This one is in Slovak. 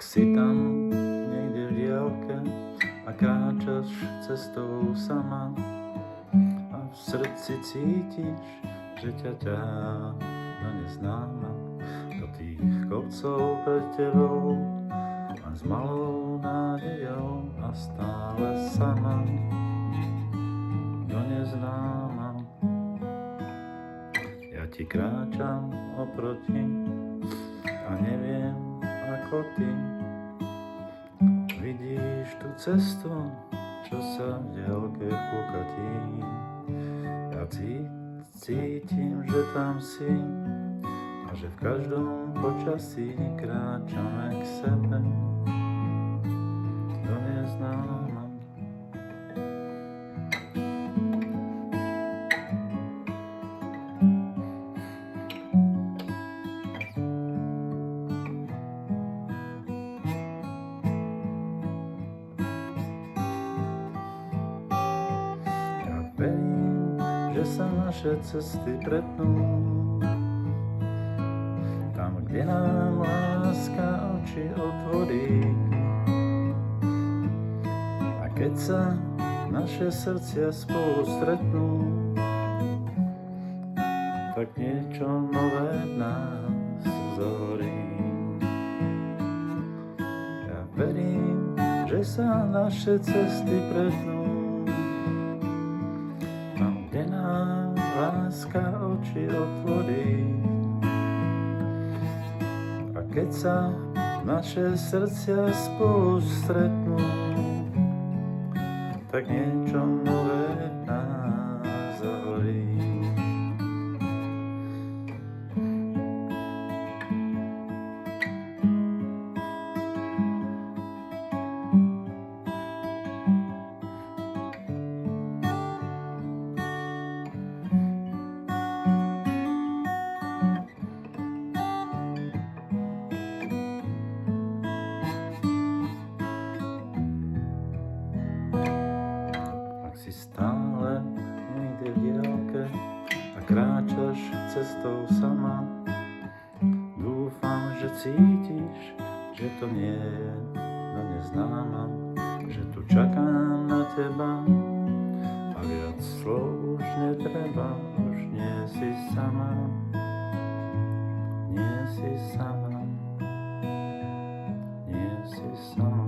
Si tam niekde v diaľke a kráčaš cestou sama a v srdci cítiš, že ťa ťahá do neznáma, do tých kopcov pred tebou a s malou nádejou a stále sama do neznáma. Ja ti kráčam oproti a neviem ako ty. Vidíš tú cestu, čo sa v diaľke kúkatí. Ja cítim, že tam si a že v každom počasí kráčame k sebe do neznáma. Verím, že sa naše cesty pretnú tam, kde nám láska oči otvorí. A keď sa naše srdcia spolu stretnú, tak niečo nové v nás zohorí. Ja verím, že sa naše cesty pretnú tam, kde nám láska oči otvorí. A keď sa naše srdcia spolu stretnú, tak niečo nové v nás zahorí. Si stále niekde v diaľke a kráčaš cestou sama, dúfam, že cítiš, že to nie je do neznáma, že tu čakám na teba a viac slov už netreba, už nie si sama, nie si sama, nie si sama.